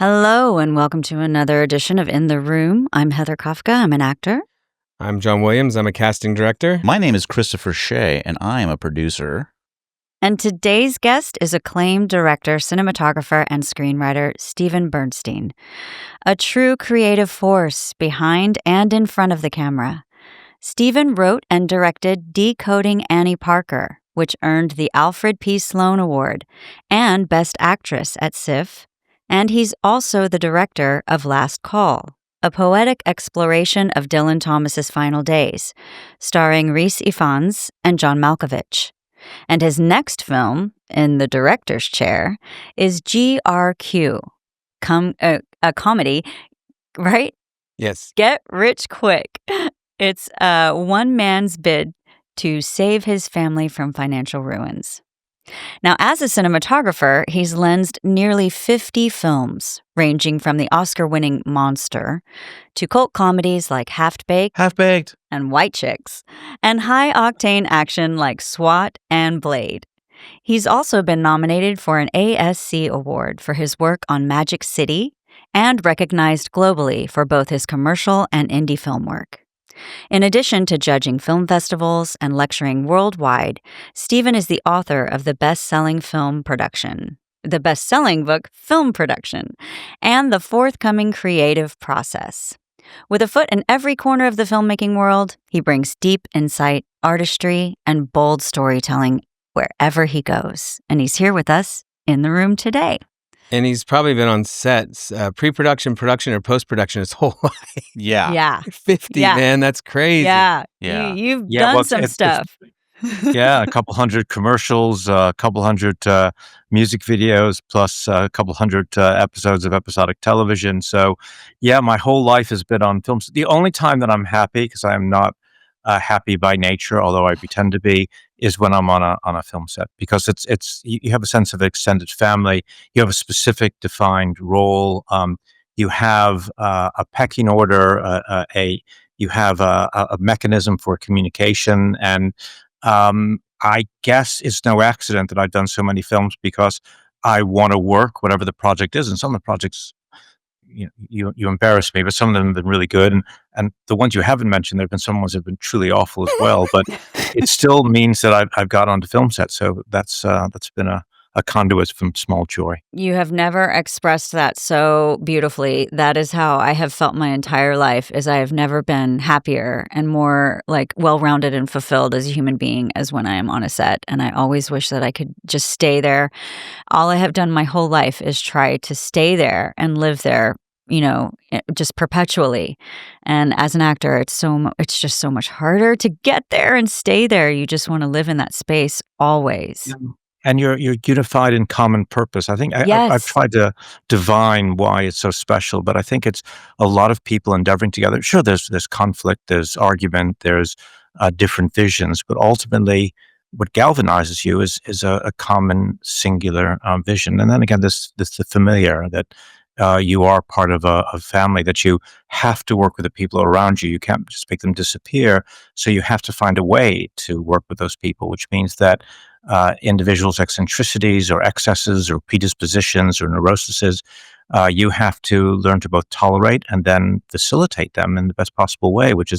Hello, and welcome to another edition of In the Room. I'm Heather Kofka. I'm an actor. I'm John Williams. I'm a casting director. My name is Christopher Shea, and I am a producer. And today's guest is acclaimed director, cinematographer, and screenwriter Steven Bernstein, a true creative force behind and in front of the camera. Steven wrote and directed Decoding Annie Parker, which earned the Alfred P. Sloan Award and Best Actress at SIFF, and he's also the director of Last Call, a poetic exploration of Dylan Thomas's final days, starring Rhys Ifans and John Malkovich. And his next film, in the director's chair, is GRQ, a comedy, right? Yes. Get rich quick. It's one man's bid to save his family from financial ruins. Now, as a cinematographer, he's lensed nearly 50 films, ranging from the Oscar-winning Monster to cult comedies like Half-Baked, and White Chicks, and high-octane action like SWAT and Blade. He's also been nominated for an ASC award for his work on Magic City and recognized globally for both his commercial and indie film work. In addition to judging film festivals and lecturing worldwide, Steven is the author of the best-selling book, Film Production, and the forthcoming Creative Process. With a foot in every corner of the filmmaking world, he brings deep insight, artistry, and bold storytelling wherever he goes. And he's here with us in the room today. And he's probably been on sets, pre-production, production, or post-production his whole life. Yeah. 50, man, that's crazy. Yeah. Yeah. You've done some stuff. Yeah, a couple hundred commercials, a couple hundred music videos, plus a couple hundred episodes of episodic television. So, yeah, my whole life has been on films. The only time that I'm happy, because I am not happy by nature, although I pretend to be, is when I'm on a film set, because it's you have a sense of extended family. You have a specific defined role. You have a pecking order. You have a mechanism for communication, and I guess it's no accident that I've done so many films, because I want to work whatever the project is. And some of the projects, you embarrass me, but some of them have been really good. And the ones you haven't mentioned, there have been some ones that have been truly awful as well. But it still means that I've got onto film set. So that's been a conduit from small joy. You have never expressed that so beautifully. That is how I have felt my entire life, is I have never been happier and more like well-rounded and fulfilled as a human being as when I am on a set. And I always wish that I could just stay there. All I have done my whole life is try to stay there and live there, just perpetually. And as an actor, it's just so much harder to get there and stay there. You just want to live in that space always. Yeah. And you're unified in common purpose. I think Yes. I've tried to divine why it's so special, but I think it's a lot of people endeavoring together. Sure, there's conflict, there's argument, there's different visions, but ultimately, what galvanizes you is a common singular vision. And then again, this the familiar, that you are part of a family, that you have to work with the people around you. You can't just make them disappear. So you have to find a way to work with those people, which means that individuals' eccentricities or excesses or predispositions or neuroses, you have to learn to both tolerate and then facilitate them in the best possible way, which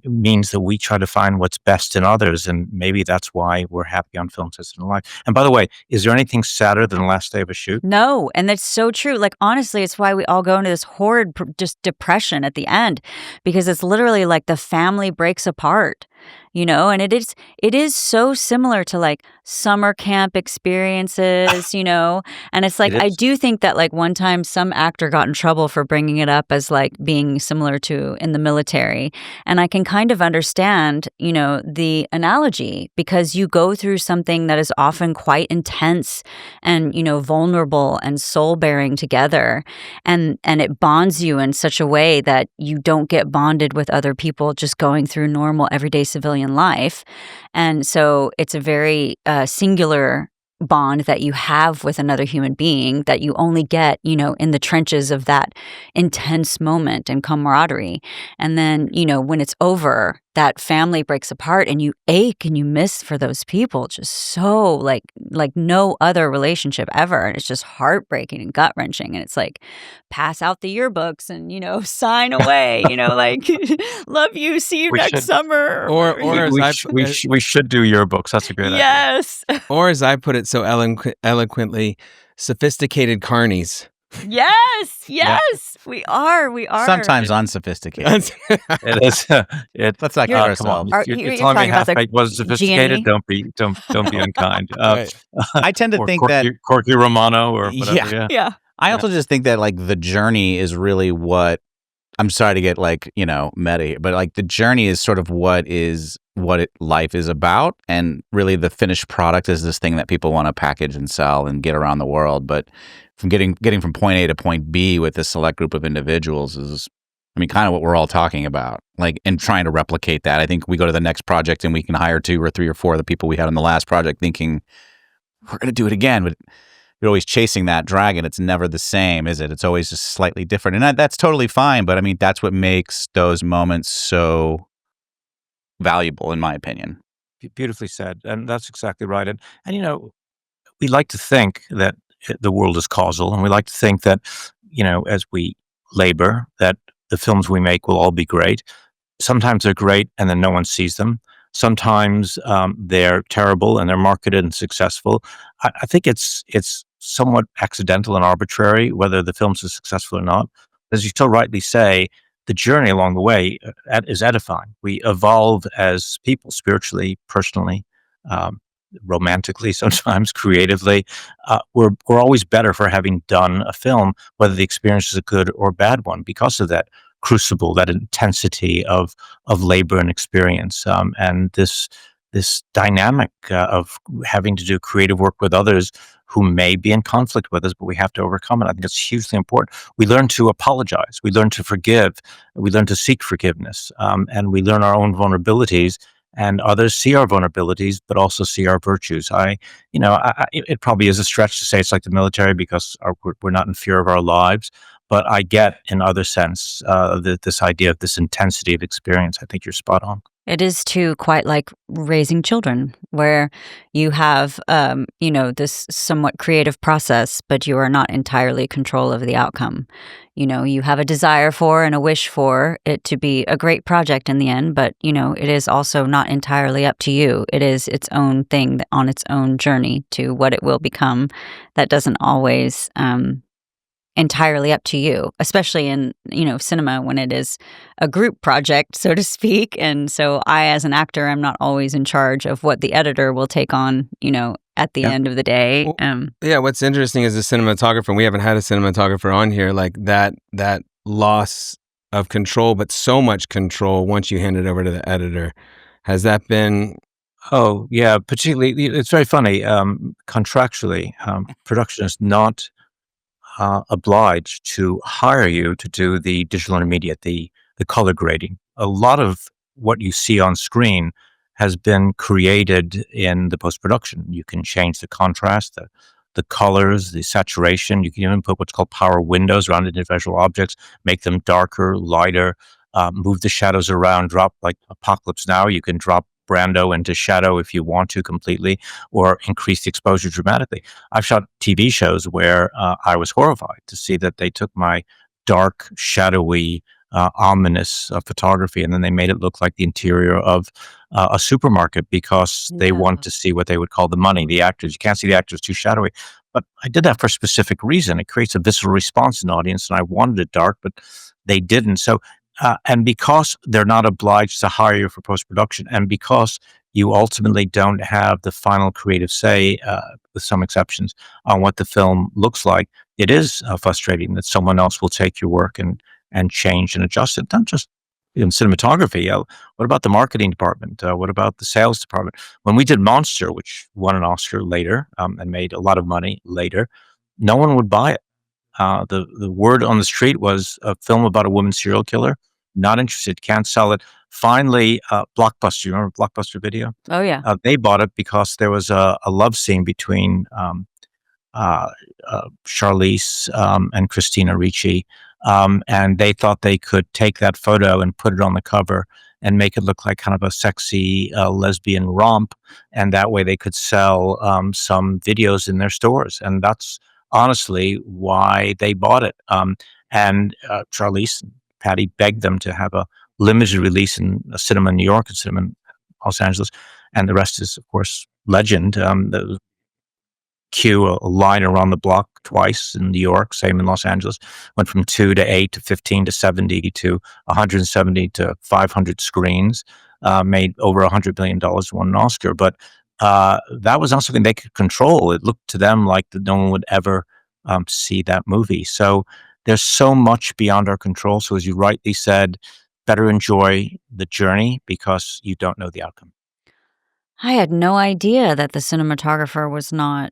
means that we try to find what's best in others. And maybe that's why we're happy on film sets in life. And by the way, is there anything sadder than the last day of a shoot? No, and that's so true. Like, honestly, it's why we all go into this horrid just depression at the end, because it's literally like the family breaks apart, and it is so similar to like summer camp experiences, and it's like, I do think that like one time some actor got in trouble for bringing it up as like being similar to in the military. And I can kind of understand, the analogy, because you go through something that is often quite intense and, vulnerable and soul-bearing together. And it bonds you in such a way that you don't get bonded with other people just going through normal everyday civilian life. And so it's a very singular bond that you have with another human being that you only get, in the trenches of that intense moment and camaraderie. And then, when it's over, that family breaks apart and you ache and you miss for those people just so like no other relationship ever, and it's just heartbreaking and gut-wrenching, and it's like pass out the yearbooks and sign away, like love you, see you We next should summer or Or whatever. or as I put, we should do yearbooks. That's a great idea. Yes. or as I put it so eloquently, sophisticated carnies. Yes, Yeah. we are. Sometimes unsophisticated. It is. Let's not kid You're- Come on, ourselves. You're you're telling me talking about the half-baked wasn't sophisticated? G&E? Don't be unkind. Right. I tend to Or think that Corky Romano or Yeah. whatever. Yeah. Yeah. I also just think that like the journey is really what I'm sorry to get like, meta here, but like the journey is sort of what life is about. And really the finished product is this thing that people want to package and sell and get around the world. But from getting from point A to point B with this select group of individuals is, kind of what we're all talking about, like, and trying to replicate that. I think we go to the next project and we can hire 2 or 3 or 4 of the people we had on the last project thinking we're going to do it again. But you're always chasing that dragon. It's never the same, is it? It's always just slightly different. And that's totally fine. But that's what makes those moments so valuable, in my opinion. Beautifully said, and that's exactly right. And we like to think that the world is causal, and we like to think that as we labor, that the films we make will all be great. Sometimes they're great, and then no one sees them. Sometimes they're terrible, and they're marketed and successful. I think it's somewhat accidental and arbitrary whether the films are successful or not. As you so rightly say, the journey along the way is edifying. We evolve as people, spiritually, personally, um, romantically, sometimes creatively. We're always better for having done a film, whether the experience is a good or bad one, because of that crucible, that intensity of labor and experience, and this dynamic of having to do creative work with others who may be in conflict with us, but we have to overcome it. I think it's hugely important. We learn to apologize. We learn to forgive. We learn to seek forgiveness, and we learn our own vulnerabilities. And others see our vulnerabilities, but also see our virtues. It probably is a stretch to say it's like the military because we're not in fear of our lives. But I get, in other sense, this idea of this intensity of experience. I think you're spot on. It is too quite like raising children, where you have, this somewhat creative process, but you are not entirely control of the outcome. You have a desire for and a wish for it to be a great project in the end, but, it is also not entirely up to you. It is its own thing on its own journey to what it will become. That doesn't always entirely up to you, especially in cinema when it is a group project, so to speak. And so I, as an actor, I'm not always in charge of what the editor will take on at the end of the day. What's interesting is a cinematographer, and we haven't had a cinematographer on here, like that loss of control, but so much control once you hand it over to the editor. Has that been? Oh yeah, particularly it's very funny. Contractually, production is not obliged to hire you to do the digital intermediate, the color grading. A lot of what you see on screen has been created in the post-production. You can change the contrast, the colors, the saturation. You can even put what's called power windows around individual objects, make them darker, lighter, move the shadows around, drop like Apocalypse Now. You can drop Brando into shadow if you want to completely, or increase the exposure dramatically. I've shot TV shows where I was horrified to see that they took my dark, shadowy, ominous photography, and then they made it look like the interior of a supermarket because they want to see what they would call the money, the actors. You can't see the actors too shadowy. But I did that for a specific reason. It creates a visceral response in the audience, and I wanted it dark, but they didn't. So, and because they're not obliged to hire you for post-production, and because you ultimately don't have the final creative say, with some exceptions, on what the film looks like, it is frustrating that someone else will take your work and change and adjust it. Not just in cinematography. What about the marketing department? What about the sales department? When we did Monster, which won an Oscar later, and made a lot of money later, no one would buy it. The word on the street was a film about a woman serial killer. Not interested, can't sell it. Finally, Blockbuster, you remember Blockbuster Video? Oh yeah. They bought it because there was a love scene between Charlize and Christina Ricci, and they thought they could take that photo and put it on the cover and make it look like kind of a sexy lesbian romp, and that way they could sell some videos in their stores, and that's honestly why they bought it. And Charlize and Patty begged them to have a limited release in a cinema in New York and cinema in Los Angeles, and the rest is, of course, legend. The queue a line around the block twice in New York, same in Los Angeles. Went from 2 to 8 to 15 to 70 to 170 to 500 screens. Made over $100 million, won an Oscar. But that was not something they could control. It looked to them like that no one would ever see that movie. So there's so much beyond our control. So as you rightly said, better enjoy the journey because you don't know the outcome. I had no idea that the cinematographer was not.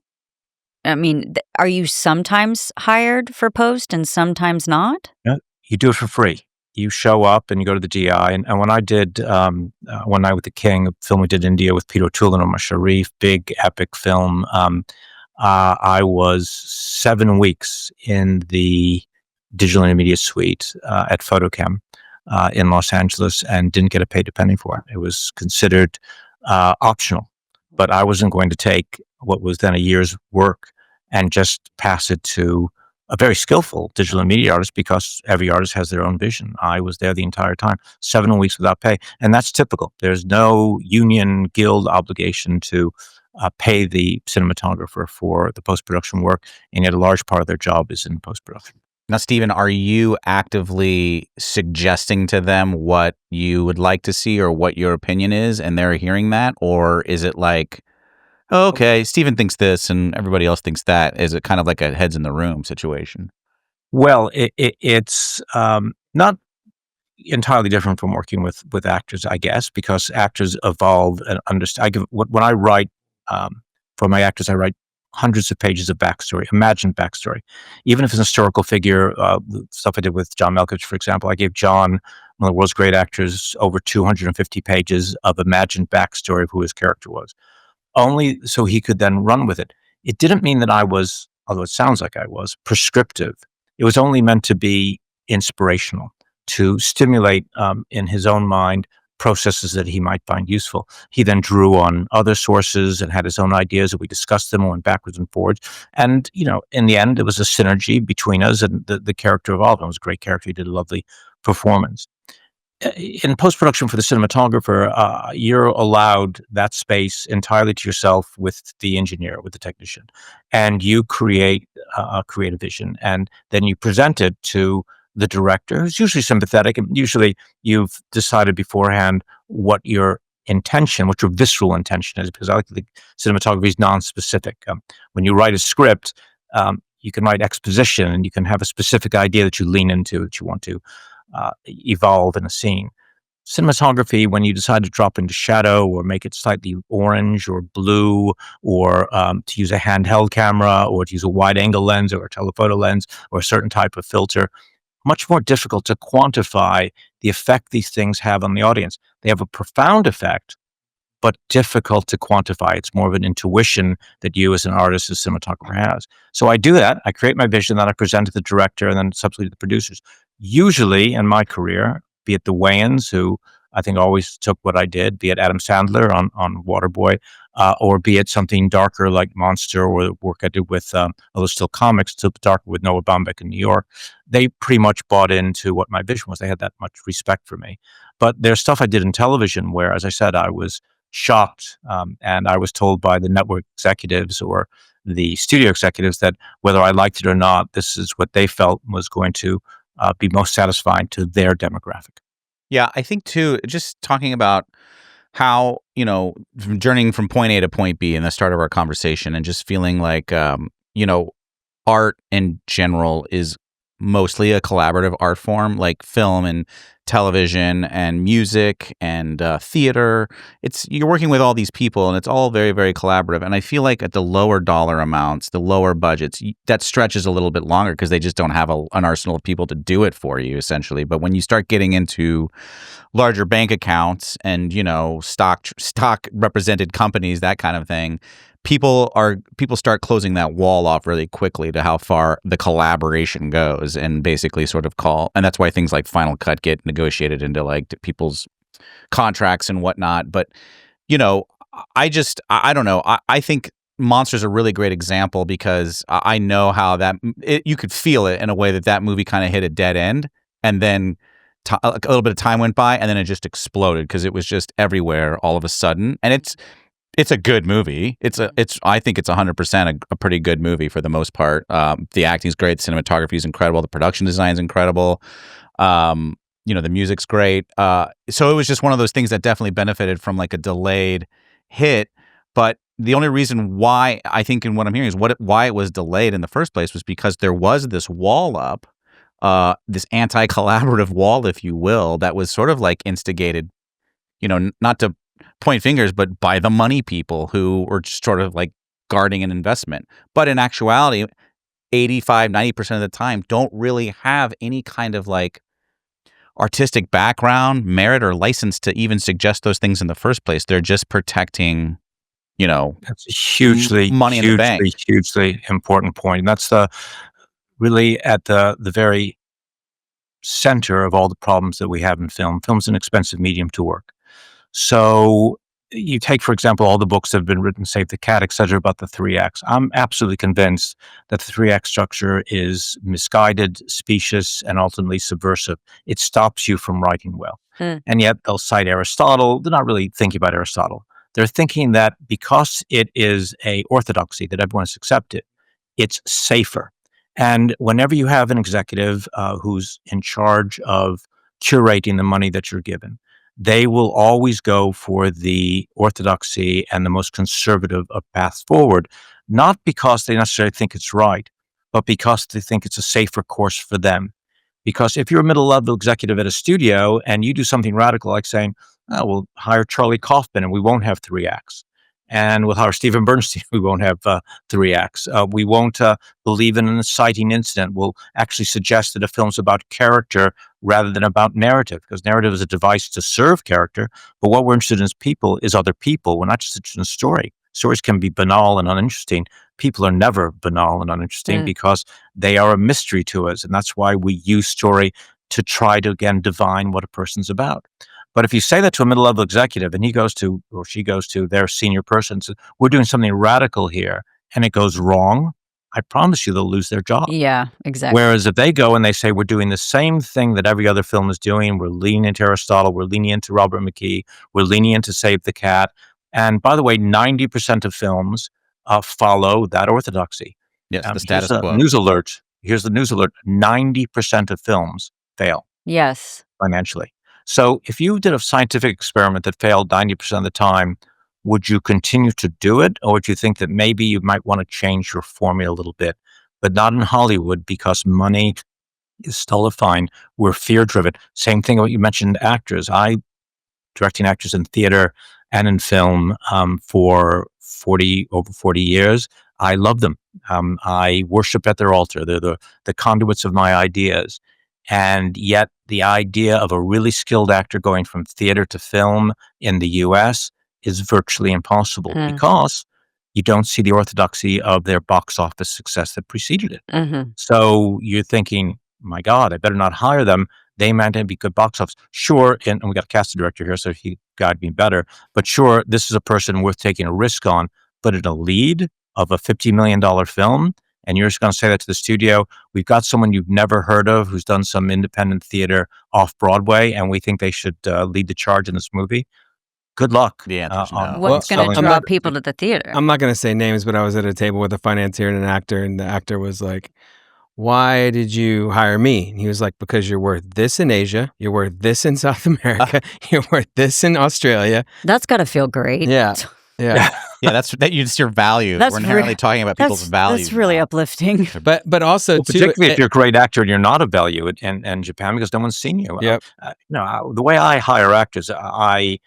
I mean, are you sometimes hired for post and sometimes not? Yeah, you do it for free. You show up and you go to the DI. And when I did One Night with the King, a film we did in India with Peter O'Toole and Omar Sharif, big epic film, I was 7 weeks in the digital intermediate suite at Photochem in Los Angeles and didn't get a paid penny for it. It was considered optional, but I wasn't going to take what was then a year's work and just pass it to a very skillful digital and media artist because every artist has their own vision. I was there the entire time, 7 weeks without pay. And that's typical. There's no union guild obligation to pay the cinematographer for the post-production work. And yet a large part of their job is in post-production. Now, Steven, are you actively suggesting to them what you would like to see or what your opinion is, and they're hearing that? Or is it like, oh, okay, Steven thinks this and everybody else thinks that? Is it kind of like a heads in the room situation? Well, it's not entirely different from working with actors, I guess, because actors evolve and understand. When I write for my actors, I write hundreds of pages of backstory, imagined backstory, even if it's a historical figure. Stuff I did with John Malkovich, for example, I gave John, one of the world's great actors, over 250 pages of imagined backstory of who his character was, only so he could then run with it. It didn't mean that I was, although it sounds like I was, prescriptive. It was only meant to be inspirational, to stimulate in his own mind processes that he might find useful. He then drew on other sources and had his own ideas, and we discussed them and went backwards and forwards. And, in the end, it was a synergy between us, and the character evolved. It was a great character. He did a lovely performance. In post-production for the cinematographer, you're allowed that space entirely to yourself with the engineer, with the technician, and you create a creative vision, and then you present it to the director, who's usually sympathetic, and usually you've decided beforehand what your intention, what your visceral intention is, because I like to think cinematography is non-specific. When you write a script, you can write exposition, and you can have a specific idea that you lean into, that you want to evolve in a scene. Cinematography, when you decide to drop into shadow or make it slightly orange or blue, or to use a handheld camera, or to use a wide angle lens or a telephoto lens or a certain type of filter, much more difficult to quantify the effect these things have on the audience. They have a profound effect, but difficult to quantify. It's more of an intuition that you as an artist, as a cinematographer has. So I do that. I create my vision, that I present to the director and then subsequently to the producers. Usually in my career, be it the Wayans, who I think always took what I did, be it Adam Sandler on Waterboy, or be it something darker like Monster, or the work I did with, although still comics, still darker with Noah Baumbach in New York. They pretty much bought into what my vision was. They had that much respect for me. But there's stuff I did in television where, as I said, I was shocked, and I was told by the network executives or the studio executives that whether I liked it or not, this is what they felt was going to be most satisfying to their demographic. Yeah, I think too, just talking about how, journeying from point A to point B in the start of our conversation and just feeling like, art in general is mostly a collaborative art form, like film and television and music and theater. You're working with all these people and it's all very, very collaborative. And I feel like at the lower dollar amounts, the lower budgets, that stretches a little bit longer because they just don't have an arsenal of people to do it for you, essentially. But when you start getting into larger bank accounts and, stock represented companies, that kind of thing, people start closing that wall off really quickly to how far the collaboration goes, and basically and that's why things like Final Cut get negotiated into like people's contracts and whatnot. But I don't know. I think Monster's a really great example because I know how you could feel it in a way that movie kind of hit a dead end, and then a little bit of time went by, and then it just exploded because it was just everywhere all of a sudden. And it's a good movie. I think it's 100% a pretty good movie for the most part. The acting's great, the cinematography is incredible, the production design's incredible. The music's great. So it was just one of those things that definitely benefited from like a delayed hit. But the only reason why I think, and what I'm hearing is why it was delayed in the first place was because there was this wall up, this anti-collaborative wall, if you will, that was sort of like instigated, not to point fingers, but by the money people who were just sort of like guarding an investment. But in actuality, 85-90% of the time don't really have any kind of like artistic background, merit, or license to even suggest those things in the first place. They're just protecting, that's a hugely money in the bank. Hugely important point. And that's really at the very center of all the problems that we have in film. Film's an expensive medium to work. So you take, for example, all the books that have been written, Save the Cat, et cetera, about the three acts. I'm absolutely convinced that the three act structure is misguided, specious, and ultimately subversive. It stops you from writing well. And yet they'll cite Aristotle. They're not really thinking about Aristotle. They're thinking that because it is a orthodoxy that everyone has accepted, it's safer. And whenever you have an executive who's in charge of curating the money that you're given, they will always go for the orthodoxy and the most conservative of paths forward, not because they necessarily think it's right, but because they think it's a safer course for them. Because if you're a middle-level executive at a studio and you do something radical like saying, oh, we'll hire Charlie Kaufman and we won't have three acts. And we'll hire Steven Bernstein, we won't have three acts. We won't believe in an inciting incident. We'll actually suggest that a film's about character rather than about narrative, because narrative is a device to serve character. But what we're interested in as people is other people. We're not just interested in story. Stories can be banal and uninteresting. People are never banal and uninteresting because they are a mystery to us. And that's why we use story to try to, again, divine what a person's about. But if you say that to a middle-level executive and he goes to, or she goes to their senior person and says, we're doing something radical here, and it goes wrong, I promise you they'll lose their job. Yeah, exactly. Whereas if they go and they say, we're doing the same thing that every other film is doing, we're leaning into Aristotle, we're leaning into Robert McKee, we're leaning into Save the Cat. And by the way, 90% of films follow that orthodoxy. Yes, the status quo. News alert. Here's the news alert. 90% of films fail. Yes. Financially. So if you did a scientific experiment that failed 90% of the time, would you continue to do it? Or would you think that maybe you might want to change your formula a little bit? But not in Hollywood, because money is stultifying. We're fear-driven. Same thing what you mentioned, actors. I directing actors in theater and in film for over 40 years. I love them. I worship at their altar. They're the conduits of my ideas. And yet the idea of a really skilled actor going from theater to film in the US is virtually impossible because you don't see the orthodoxy of their box office success that preceded it. So you're thinking, my God, I better not hire them. They might not be good box office. Sure, and we got a casting director here, so he guide me better. But sure, this is a person worth taking a risk on. But in a lead of a $50 million film, and you're just going to say that to the studio, we've got someone you've never heard of who's done some independent theater off Broadway, and we think they should lead the charge in this movie. Good luck. The answer's no. What's going to draw people to the theater? I'm not going to say names, but I was at a table with a financier and an actor, and the actor was like, why did you hire me? And he was like, because you're worth this in Asia, you're worth this in South America, you're worth this in Australia. That's got to feel great. Yeah. Yeah. Yeah, that's your value. We're inherently talking about people's values. That's really uplifting. But also, particularly if you're a great actor and you're not of value in Japan because no one's seen you. Yep. The way I hire actors, I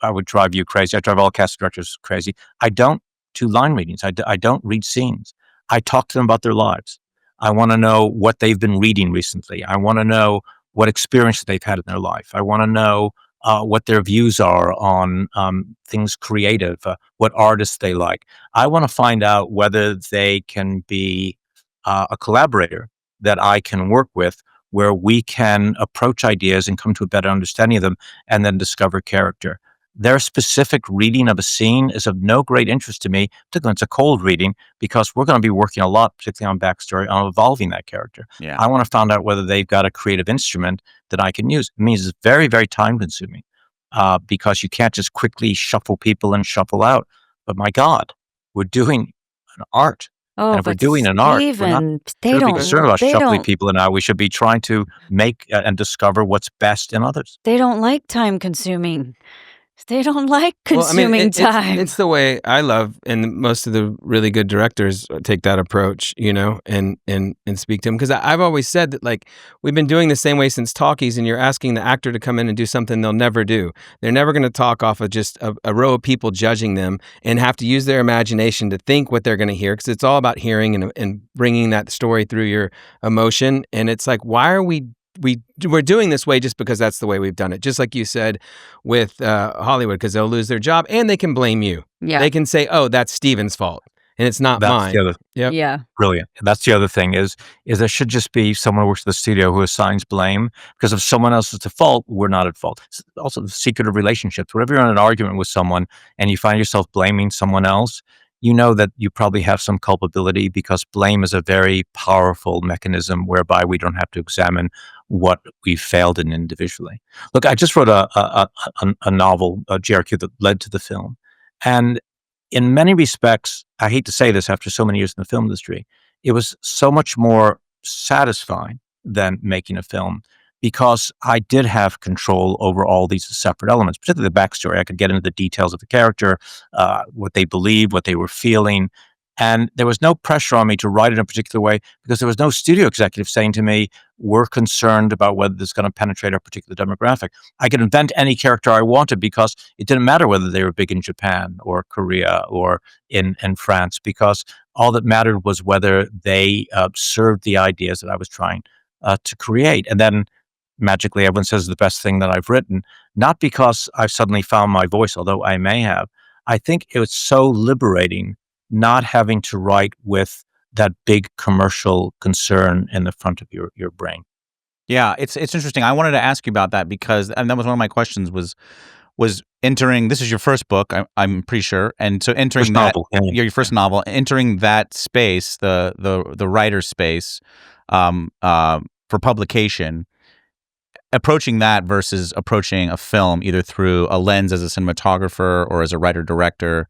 would drive you crazy. I drive all cast directors crazy. I don't do line readings. I don't read scenes. I talk to them about their lives. I want to know what they've been reading recently. I want to know what experience they've had in their life. I want to know what their views are on things creative, what artists they like. I want to find out whether they can be a collaborator that I can work with, where we can approach ideas and come to a better understanding of them and then discover character. Their specific reading of a scene is of no great interest to me, particularly when it's a cold reading, because we're going to be working a lot, particularly on backstory, on evolving that character. Yeah. I want to find out whether they've got a creative instrument that I can use. It means it's very, very time consuming because you can't just quickly shuffle people and shuffle out. But my God, we're doing an art. Oh, And if we're but doing an art, we're not Steven, they shouldn't be don't concerned about they shuffling don't people and out. We should be trying to make and discover what's best in others. they don't like time consuming. They don't like Well, I mean, consuming time. it's the way I love, and most of the really good directors take that approach, you know, and speak to them. Because I've always said that, like, we've been doing the same way since talkies, and you're asking the actor to come in and do something they'll never do. They're never going to talk off of just a row of people judging them and have to use their imagination to think what they're going to hear, because it's all about hearing and bringing that story through your emotion. And it's like, why are we're doing this way just because that's the way we've done it. Just like you said with Hollywood, because they'll lose their job and they can blame you. Yeah. They can say, "Oh, that's Steven's fault," and it's not That's mine. the other Yep. Yeah. brilliant. That's the other thing is there should just be someone who works at the studio who assigns blame, because if someone else is at fault, we're not at fault. It's also the secret of relationships. Whenever you're in an argument with someone and you find yourself blaming someone else, you know that you probably have some culpability, because blame is a very powerful mechanism whereby we don't have to examine what we failed in individually. Look, I just wrote a novel, a GRQ, that led to the film. And in many respects, I hate to say this after so many years in the film industry, it was so much more satisfying than making a film, because I did have control over all these separate elements, particularly the backstory. I could get into the details of the character, what they believed, what they were feeling. And there was no pressure on me to write it in a particular way, because there was no studio executive saying to me, we're concerned about whether this is going to penetrate our particular demographic. I could invent any character I wanted, because it didn't matter whether they were big in Japan or Korea or in France, because all that mattered was whether they served the ideas that I was trying to create. And then magically, everyone says the best thing that I've written, not because I've suddenly found my voice, although I may have. I think it was so liberating not having to write with that big commercial concern in the front of your brain. Yeah, it's interesting. I wanted to ask you about that because, and that was one of my questions, was entering. This is your first book, I'm pretty sure, and so entering First that novel, yeah. your first novel, entering that space, the writer space, for publication. Approaching that versus approaching a film either through a lens as a cinematographer or as a writer director.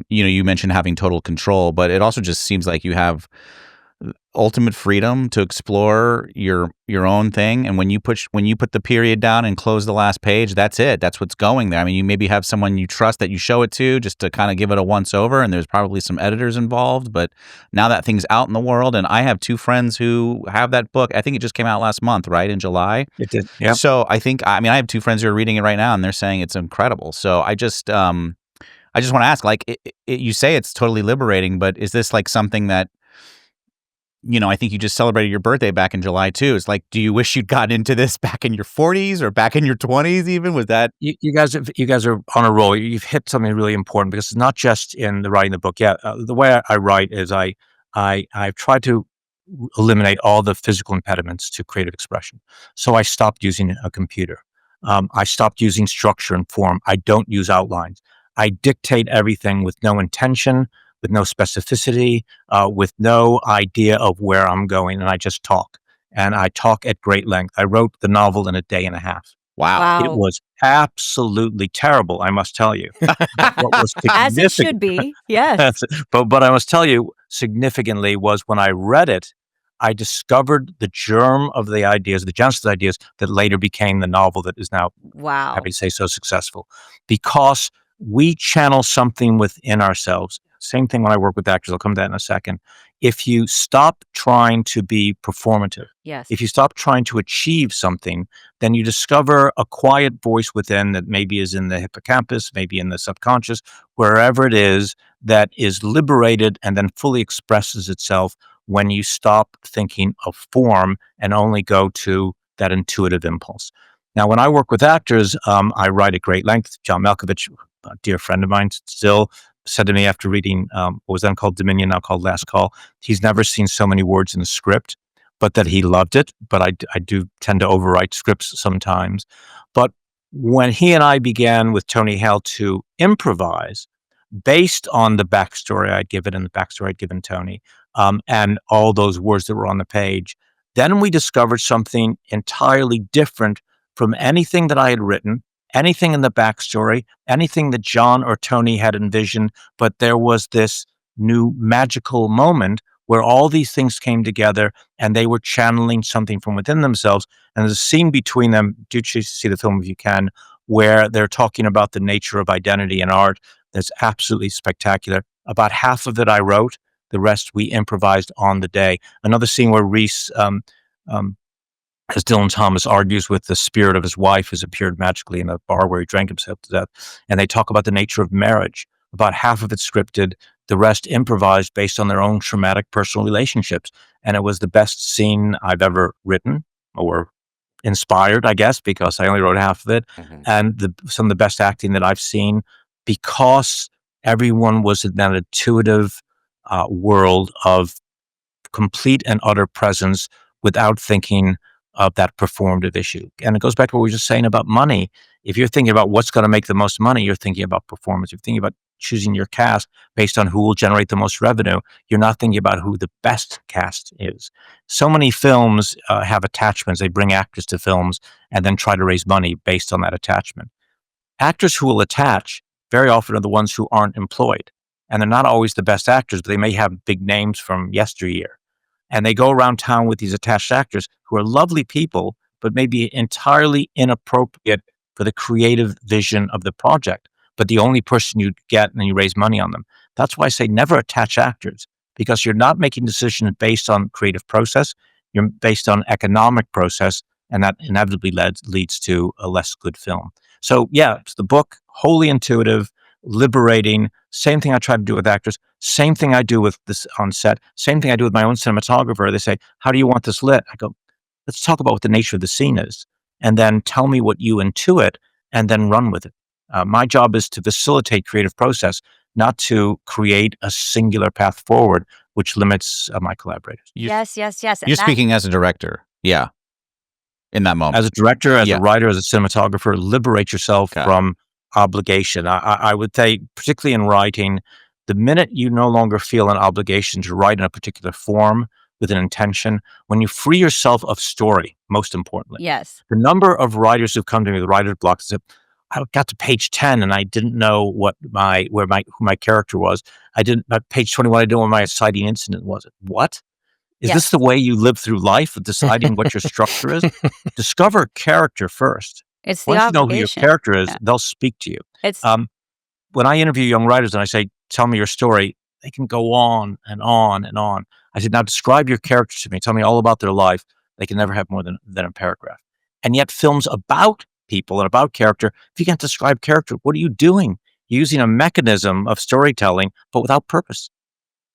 You mentioned having total control, but it also just seems like you have ultimate freedom to explore your own thing. And when you put the period down and close the last page, that's it. That's what's going there. I mean, you maybe have someone you trust that you show it to just to kind of give it a once over, and there's probably some editors involved. But now that thing's out in the world, and I have two friends who have that book. I think it just came out last month, right, in July. It did. Yeah. So I have two friends who are reading it right now, and they're saying it's incredible. So I just want to ask, like, you say it's totally liberating, but is this like something that, I think you just celebrated your birthday back in July too. It's like, do you wish you'd gotten into this back in your 40s or back in your 20s even? Was that? You guys are on a roll. You've hit something really important, because it's not just in the writing the book. Yeah, the way I write is I've tried to eliminate all the physical impediments to creative expression. So I stopped using a computer. I stopped using structure and form. I don't use outlines. I dictate everything with no intention, with no specificity, with no idea of where I'm going, and I just talk. And I talk at great length. I wrote the novel in a day and a half. Wow. It was absolutely terrible, I must tell you. But what was As it should significant, be. Yes. but I must tell you, significantly, was when I read it, I discovered the germ of the ideas, the genesis of the ideas that later became the novel that is now, Wow. happy to say, so successful. Because we channel something within ourselves. Same thing when I work with actors. I'll come to that in a second. If you stop trying to be performative, Yes. if you stop trying to achieve something, then you discover a quiet voice within that maybe is in the hippocampus, maybe in the subconscious, wherever it is, that is liberated and then fully expresses itself when you stop thinking of form and only go to that intuitive impulse. Now, when I work with actors, I write at great length. John Malkovich, a dear friend of mine, still said to me after reading what was then called Dominion, now called Last Call, he's never seen so many words in a script. but that he loved it. But I do tend to overwrite scripts sometimes. But when he and I began with Tony Hale to improvise based on the backstory I'd given and the backstory I'd given Tony, and all those words that were on the page, then we discovered something entirely different from anything that I had written, anything in the backstory, anything that John or Tony had envisioned. But there was this new magical moment where all these things came together and they were channeling something from within themselves. And there's a scene between them, do see the film if you can, where they're talking about the nature of identity and art. That's absolutely spectacular. About half of it I wrote, the rest we improvised on the day. Another scene where Reese, as Dylan Thomas argues with the spirit of his wife who's appeared magically in a bar where he drank himself to death, and they talk about the nature of marriage. About half of it scripted, the rest improvised based on their own traumatic personal relationships. And it was the best scene I've ever written, or inspired, I guess, because I only wrote half of it, and some of the best acting that I've seen, because everyone was in that intuitive world of complete and utter presence without thinking of that performative issue. And it goes back to what we were just saying about money. If you're thinking about what's going to make the most money, you're thinking about performance. You're thinking about choosing your cast based on who will generate the most revenue. You're not thinking about who the best cast is. So many films have attachments. They bring actors to films and then try to raise money based on that attachment. Actors who will attach very often are the ones who aren't employed. And they're not always the best actors, but they may have big names from yesteryear. And they go around town with these attached actors who are lovely people, but maybe entirely inappropriate for the creative vision of the project. But the only person you get and you raise money on them. That's why I say never attach actors, because you're not making decisions based on creative process. You're based on economic process, and that inevitably leads to a less good film. So yeah, it's the book, wholly intuitive, liberating. Same thing I try to do with actors. Same thing I do with this on set. Same thing I do with my own cinematographer. They say, how do you want this lit? I go, let's talk about what the nature of the scene is, and then tell me what you intuit, and then run with it. My job is to facilitate creative process, not to create a singular path forward, which limits my collaborators. Yes. And You're speaking as a director. Yeah. In that moment. As a director, as a writer, as a cinematographer, liberate yourself from obligation. I would say, particularly in writing, the minute you no longer feel an obligation to write in a particular form with an intention, when you free yourself of story, most importantly. Yes. The number of writers who've come to me with writer's blocks and said, I got to page 10 and I didn't know who my character was. At page 21, I didn't know what my exciting incident was. What? Is this the way you live through life, of deciding what your structure is? Discover character first. It's the Once you obligation. know who your character is, they'll speak to you. It's when I interview young writers and I say, tell me your story, they can go on and on and on. I said, now describe your character to me. Tell me all about their life. They can never have more than a paragraph. And yet films about people and about character, if you can't describe character, what are you doing? You're using a mechanism of storytelling, but without purpose.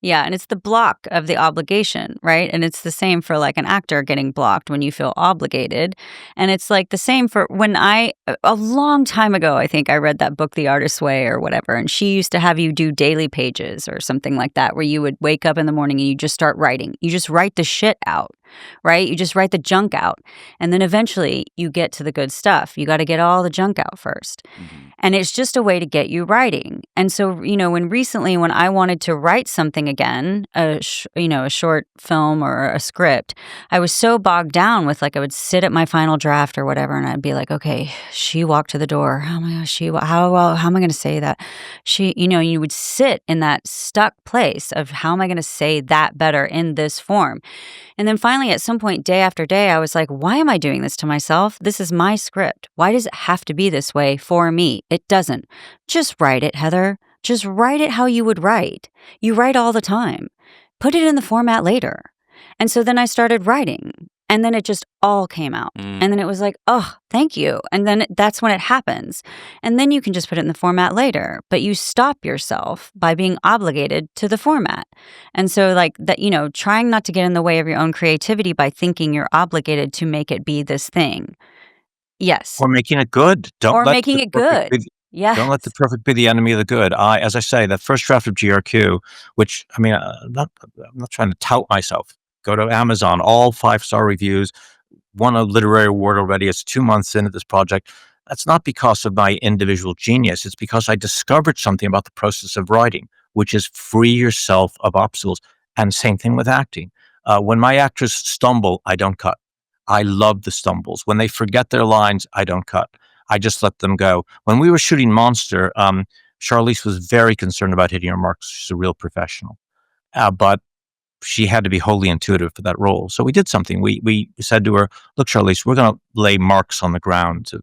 Yeah, and it's the block of the obligation, right? And it's the same for like an actor getting blocked when you feel obligated. And it's like the same for when a long time ago, I think I read that book, The Artist's Way or whatever, and she used to have you do daily pages or something like that, where you would wake up in the morning and you just start writing. You just write the shit out, right? You just write the junk out. And then eventually you get to the good stuff. You got to get all the junk out first. And it's just a way to get you writing. And so, when I wanted to write something again, a short film or a script, I was so bogged down with, like, I would sit at my final draft or whatever, and I'd be like, okay, she walked to the door. Oh my gosh, how am I going to say that? You would sit in that stuck place of how am I going to say that better in this form? And then finally, at some point, day after day, I was like, why am I doing this to myself? This is my script. Why does it have to be this way for me? It doesn't. Just write it, Heather. Just write it how you would write. You write all the time. Put it in the format later. And so then I started writing. And then it just all came out. And then it was like, oh, thank you. And then that's when it happens. And then you can just put it in the format later. But you stop yourself by being obligated to the format. And so like that, trying not to get in the way of your own creativity by thinking you're obligated to make it be this thing. Yes. Or making it good. Making it good. Yeah. Don't let the perfect be the enemy of the good. As I say, that first draft of GRQ, which, I'm not trying to tout myself, Go to Amazon, all 5-star reviews, won a literary award already. It's 2 months into this project. That's not because of my individual genius. It's because I discovered something about the process of writing, which is free yourself of obstacles. And same thing with acting. When my actors stumble, I don't cut. I love the stumbles. When they forget their lines, I don't cut. I just let them go. When we were shooting Monster, Charlize was very concerned about hitting her marks. She's a real professional. But she had to be wholly intuitive for that role. So we did something. We said to her, "Look, Charlize, we're going to lay marks on the ground. So,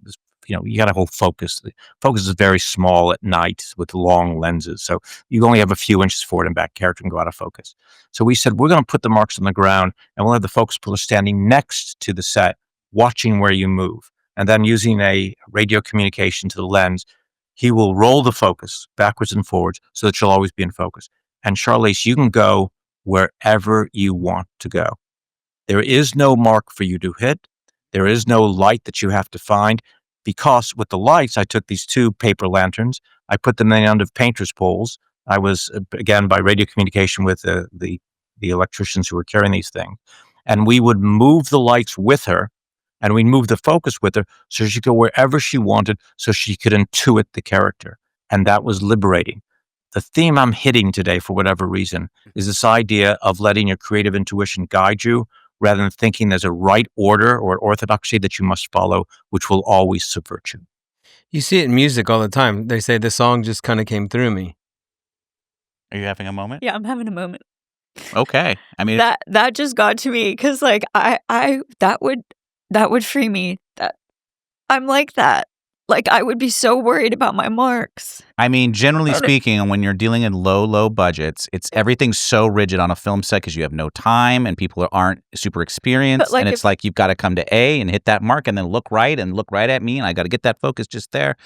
you got to hold focus. The focus is very small at night with long lenses. So you only have a few inches forward and back. Character can go out of focus." So we said, we're going to put the marks on the ground and we'll have the focus puller standing next to the set, watching where you move. And then using a radio communication to the lens, he will roll the focus backwards and forwards so that you'll always be in focus. And Charlize, you can go wherever you want to go. There is no mark for you to hit. There is no light that you have to find, because with the lights, I took these 2 paper lanterns. I put them in under painter's poles. I was, again, by radio communication with the electricians who were carrying these things. And we would move the lights with her, and we'd move the focus with her so she could go wherever she wanted so she could intuit the character. And that was liberating. The theme I'm hitting today, for whatever reason, is this idea of letting your creative intuition guide you rather than thinking there's a right order or orthodoxy that you must follow, which will always subvert you. You see it in music all the time. They say the song just kind of came through me. Are you having a moment? Yeah, I'm having a moment. Okay. I mean, That just got to me because like I that would free me. That I'm like that. Like I would be so worried about my marks. Generally speaking, when you're dealing in low budgets, everything's so rigid on a film set because you have no time and people aren't super experienced. Like and it's like you've got to come to A and hit that mark and then look right at me. And I got to get that focus just there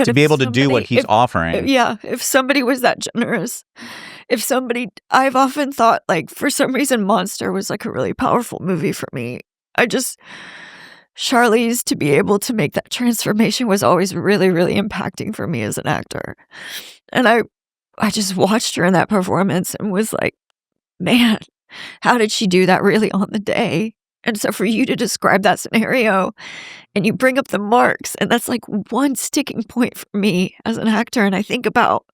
to be able to do what he's offering. Yeah. If somebody was that generous, I've often thought like for some reason Monster was like a really powerful movie for me. Charlize, to be able to make that transformation was always really, really impacting for me as an actor. And I just watched her in that performance and was like, man, how did she do that really on the day? And so for you to describe that scenario and you bring up the marks, and that's like one sticking point for me as an actor. And I think about,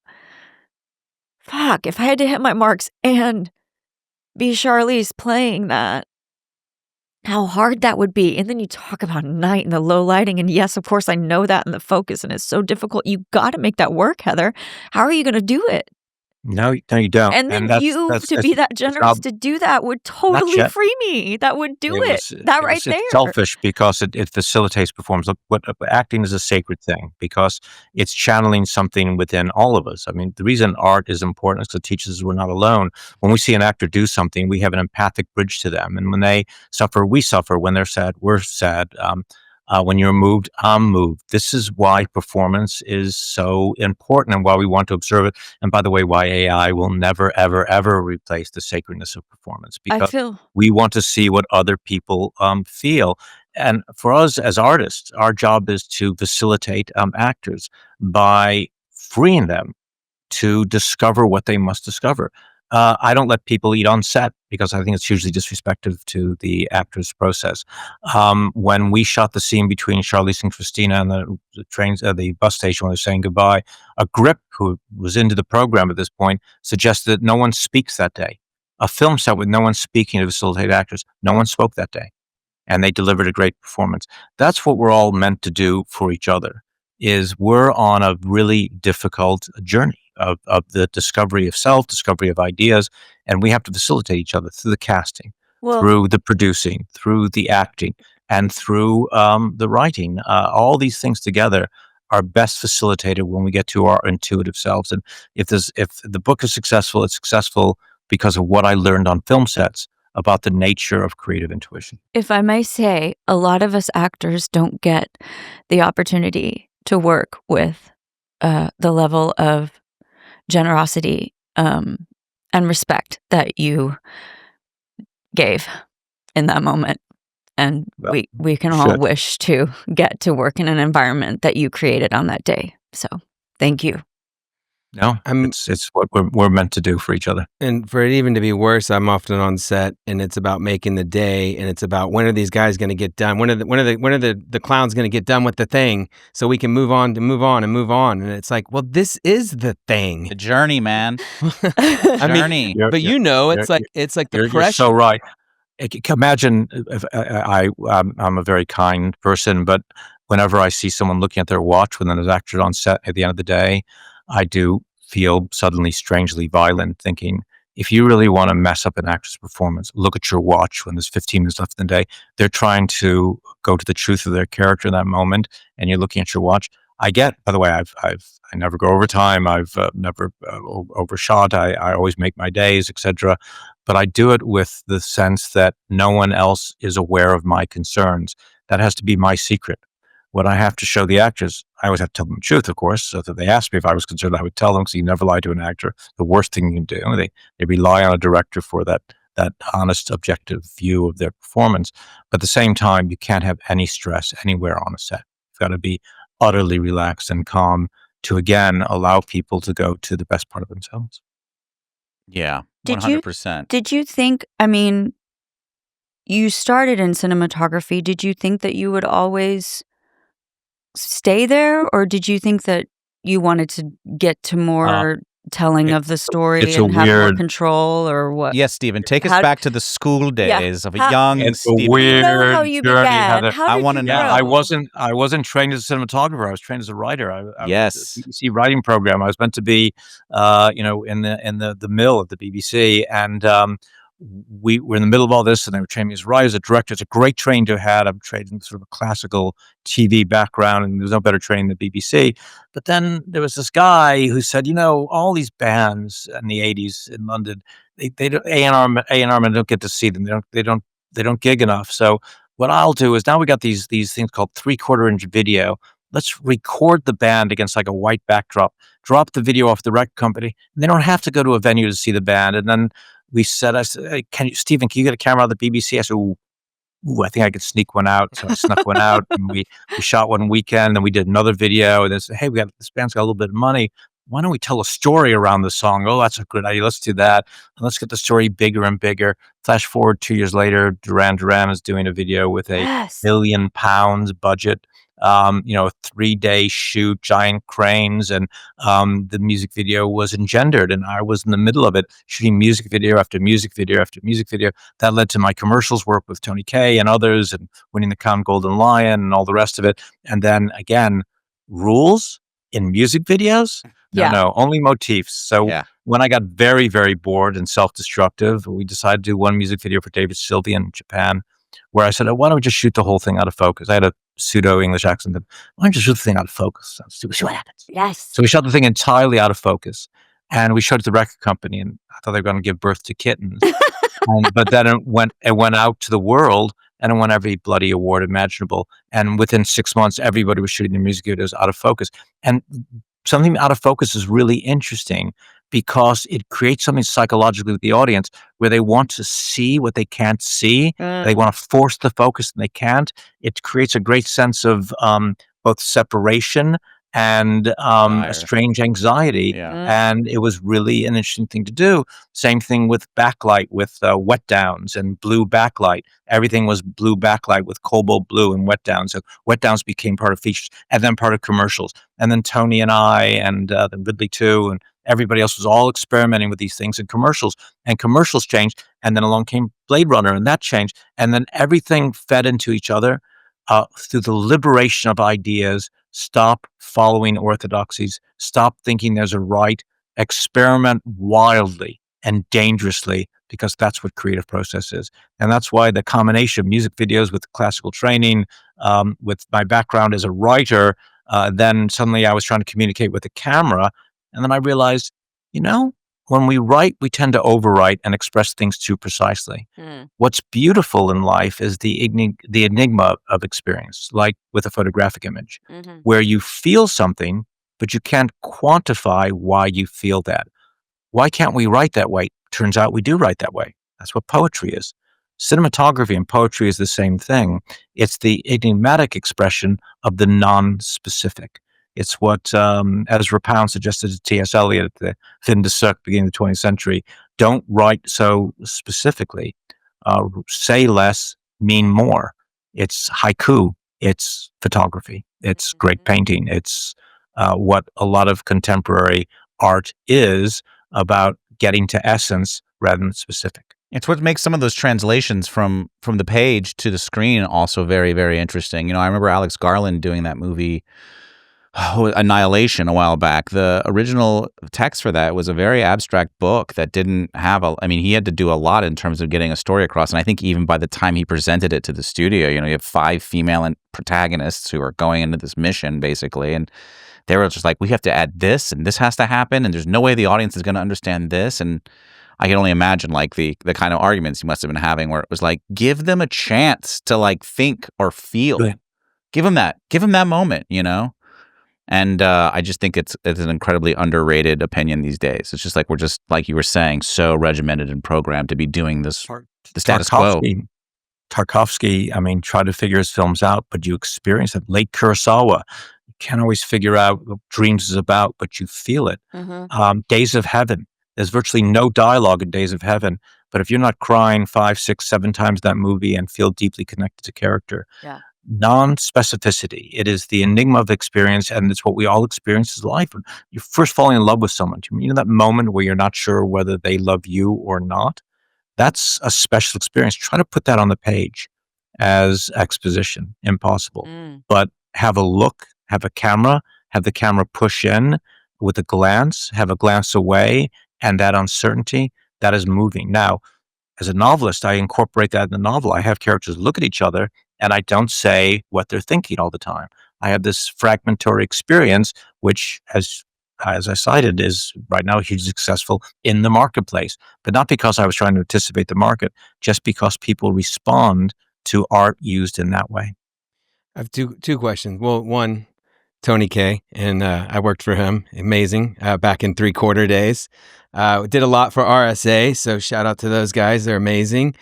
fuck, if I had to hit my marks and be Charlize playing that, how hard that would be. And then you talk about night and the low lighting. And yes, of course, I know that, and the focus, and it's so difficult. You got to make that work, Heather. How are you going to do it? No, you don't. And then to be that generous to do that would totally free me. That would do it. That right there. It's selfish because it facilitates performance. Look, what acting is a sacred thing because it's channeling something within all of us. I mean, the reason art is important is because it teaches us we're not alone. When we see an actor do something, we have an empathic bridge to them. And when they suffer, we suffer. When they're sad, we're sad. When you're moved, I'm moved. This is why performance is so important and why we want to observe it. And by the way, why AI will never, ever, ever replace the sacredness of performance, because we want to see what other people feel. And for us as artists, our job is to facilitate actors by freeing them to discover what they must discover. I don't let people eat on set because I think it's hugely disrespectful to the actor's process. When we shot the scene between Charlize and Christina and the bus station when they're saying goodbye, a grip who was into the program at this point suggested that no one speaks that day. A film set with no one speaking to facilitate actors, no one spoke that day. And they delivered a great performance. That's what we're all meant to do for each other, is we're on a really difficult journey of the discovery of self, discovery of ideas, and we have to facilitate each other through the casting, through the producing, through the acting, and through the writing. All these things together are best facilitated when we get to our intuitive selves. And if the book is successful, it's successful because of what I learned on film sets about the nature of creative intuition. If I may say, a lot of us actors don't get the opportunity to work with the level of generosity and respect that you gave in that moment. And we can all wish to get to work in an environment that you created on that day. So thank you. No, I'm it's what we're meant to do for each other. And for it even to be worse, I'm often on set, and it's about making the day, and it's about when are these guys going to get done? When are the clowns going to get done with the thing so we can move on, and it's like, well, this is the thing. The journey, man. I mean, Journey. but it's like the You're so pressure. right. Imagine if I'm a very kind person, but whenever I see someone looking at their watch when there's actors on set at the end of the day, I do feel suddenly strangely violent, thinking if you really want to mess up an actor's performance, look at your watch when there's 15 minutes left in the day. They're trying to go to the truth of their character in that moment, and you're looking at your watch. By the way, I never go over time. I've never overshot. I always make my days, etc. But I do it with the sense that no one else is aware of my concerns. That has to be my secret. What I have to show the actors, I always have to tell them the truth, of course. So that they ask me if I was concerned, I would tell them, because you never lie to an actor. The worst thing you can do. They rely on a director for that honest, objective view of their performance. But at the same time, you can't have any stress anywhere on a set. You've got to be utterly relaxed and calm to, again, allow people to go to the best part of themselves. Yeah, Did you 100%. did you think, I mean, you started in cinematography. Did you think that you would always stay there, or did you think that you wanted to get to Uh, more telling it, of the story it's a and have more weird, control, or what? Yes, Stephen, take us How back to the school Yeah. days of a How young it's a Stephen. you know how weird you journey, began? Heather. How I did wanna you know. Yeah, grow? I wasn't trained as a cinematographer. I was trained as a writer. I was at the Yes. BBC writing program. I was meant to be, in the mill at the BBC, and we were in the middle of all this, and they were training me as a writer, as a director. It's a great training to have had. I'm trained in sort of a classical TV background, and there's no better training than BBC. But then there was this guy who said, all these bands in the '80s in London, they don't, A&R men don't get to see them. They don't gig enough. So what I'll do is, now we got these things called 3/4 inch video. Let's record the band against like a white backdrop, drop the video off the record company, and they don't have to go to a venue to see the band. And then I said, hey, Stephen, can you get a camera out of the BBC? I said, ooh, I think I could sneak one out. So I snuck one out, and we shot one weekend, and we did another video. And they said, hey, this band's got a little bit of money. Why don't we tell a story around the song? Oh, that's a good idea. Let's do that. And let's get the story bigger and bigger. Flash forward 2 years later, Duran is doing a video with a Yes. £1 million budget. A 3-day shoot, giant cranes, and the music video was engendered, and I was in the middle of it, shooting music video after music video after music video. That led to my commercials work with Tony Kaye and others, and winning the Cannes Golden Lion and all the rest of it. And then again, rules in music videos? No, Yeah. no, only motifs. So Yeah. when I got very, very bored and self-destructive, we decided to do one music video for David Sylvian in Japan, where I said, oh, why don't we just shoot the whole thing out of focus? I had a pseudo English accent. Why don't you shoot the thing out of focus? See what happens. Yes. So we shot the thing entirely out of focus, and we showed it to the record company, and I thought they were going to give birth to kittens. But then it went out to the world, and it won every bloody award imaginable. And within 6 months, everybody was shooting their music videos out of focus. And something out of focus is really interesting, because it creates something psychologically with the audience where they want to see what they can't see. They want to force the focus and they can't. It creates a great sense of both separation and a Desire. strange anxiety. Yeah. And it was really an interesting thing to do. Same thing with backlight, with wet downs and blue backlight. Everything was blue backlight with cobalt blue and wet downs. So wet downs became part of features, and then part of commercials. And then Tony and I, and then Ridley too, and everybody else was all experimenting with these things in commercials. And commercials changed, and then along came Blade Runner, and that changed. And then everything fed into each other through the liberation of ideas. Stop following orthodoxies. Stop thinking there's a right. Experiment wildly and dangerously, because that's what creative process is. And that's why the combination of music videos with classical training, with my background as a writer, then suddenly I was trying to communicate with the camera. And then I realized, when we write, we tend to overwrite and express things too precisely. What's beautiful in life is the enigma of experience, like with a photographic image, where you feel something, but you can't quantify why you feel that. Why can't we write that way? Turns out we do write that way. That's what poetry is. Cinematography and poetry is the same thing. It's the enigmatic expression of the non-specific. It's what Ezra Pound suggested to T.S. Eliot at the fin de siècle, beginning of the 20th century. Don't write so specifically. Say less, mean more. It's haiku. It's photography. It's great painting. It's what a lot of contemporary art is about, getting to essence rather than specific. It's what makes some of those translations from the page to the screen also very, very interesting. You know, I remember Alex Garland doing that movie Annihilation a while back. The original text for that was a very abstract book that didn't have I mean, he had to do a lot in terms of getting a story across. And I think even by the time he presented it to the studio, you know, you have 5 female protagonists who are going into this mission basically. And they were just like, we have to add this and this has to happen. And there's no way the audience is going to understand this. And I can only imagine like the kind of arguments he must have been having where it was like, give them a chance to like think or feel. Right. Give them that moment, you know? And I just think it's an incredibly underrated opinion these days. It's just like we're just, like you were saying, so regimented and programmed to be doing this, the status quo. Tarkovsky, I mean, tried to figure his films out, but you experience it. Late Kurosawa, you can't always figure out what Dreams is about, but you feel it. Days of Heaven, there's virtually no dialogue in Days of Heaven, but if you're not crying 5, 6, 7 times that movie and feel deeply connected to character, non-specificity. It is the enigma of experience, and it's what we all experience as life. When you're first falling in love with someone, you know that moment where you're not sure whether they love you or not? That's a special experience. Try to put that on the page as exposition. Impossible. But have a look, have a camera, have the camera push in with a glance, have a glance away, and that uncertainty, that is moving. Now, as a novelist, I incorporate that in the novel. I have characters look at each other and I don't say what they're thinking all the time. I have this fragmentary experience, which, as I cited, is right now hugely successful in the marketplace. But not because I was trying to anticipate the market, just because people respond to art used in that way. I have two questions. Well, one, Tony Kaye, and I worked for him. Amazing. Back in 3/4 days. Did a lot for RSA, so shout out to those guys. They're amazing.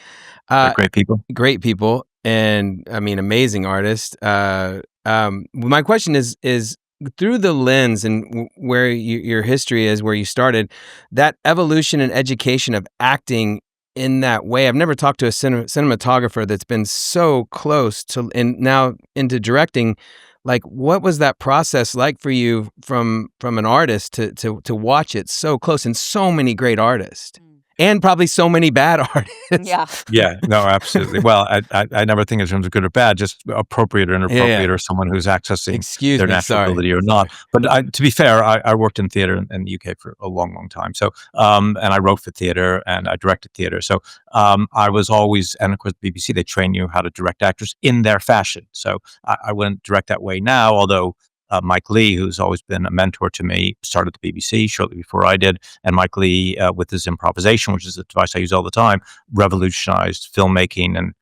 They're great people. Great people, and I mean, amazing artists. My question is through the lens and where your history is, where you started, that evolution and education of acting in that way. I've never talked to a cinematographer that's been so close to, and now into directing. Like, what was that process like for you from an artist to watch it so close, and so many great artists, and probably so many bad artists? Yeah, no, absolutely. Well, I never think in terms of good or bad, just appropriate or inappropriate, or someone who's accessing their natural ability or not. But to be fair, I worked in theater in the UK for a long, long time. So, and I wrote for theater and I directed theater. So, I was always, and of course, BBC, they train you how to direct actors in their fashion. So I wouldn't direct that way now, although Mike Leigh, who's always been a mentor to me, started the BBC shortly before I did. And Mike Leigh, with his improvisation, which is a device I use all the time, revolutionized filmmaking, and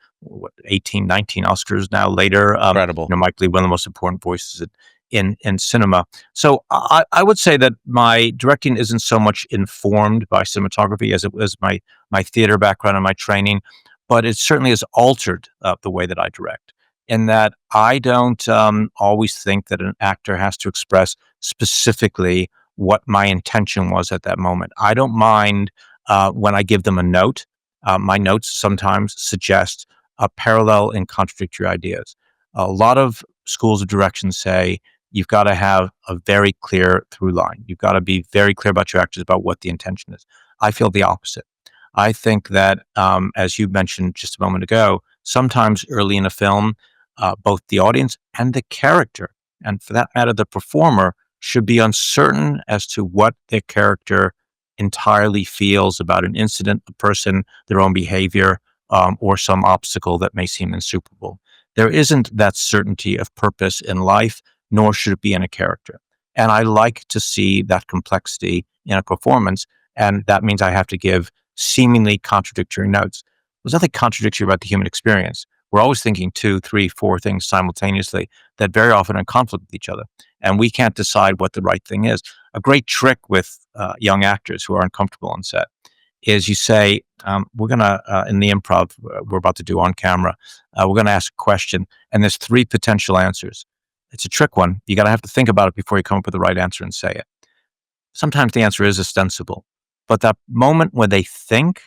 18, 19 Oscars now later. Incredible. You know, Mike Leigh, one of the most important voices in cinema. So I would say that my directing isn't so much informed by cinematography as it was my theater background and my training, but it certainly has altered the way that I direct. In that I don't always think that an actor has to express specifically what my intention was at that moment. I don't mind when I give them a note. My notes sometimes suggest a parallel and contradictory ideas. A lot of schools of direction say you've got to have a very clear through line. You've got to be very clear about your actors, about what the intention is. I feel the opposite. I think that, as you mentioned just a moment ago, sometimes early in a film, both the audience and the character, and for that matter, the performer, should be uncertain as to what their character entirely feels about an incident, a person, their own behavior, or some obstacle that may seem insuperable. There isn't that certainty of purpose in life, nor should it be in a character. And I like to see that complexity in a performance, and that means I have to give seemingly contradictory notes. There's nothing contradictory about the human experience. We're always thinking 2, 3, 4 things simultaneously that very often are in conflict with each other. And we can't decide what the right thing is. A great trick with young actors who are uncomfortable on set is you say, we're going to, in the improv we're about to do on camera, we're going to ask a question, and there's 3 potential answers. It's a trick one. You got to have to think about it before you come up with the right answer and say it. Sometimes the answer is ostensible, but that moment when they think,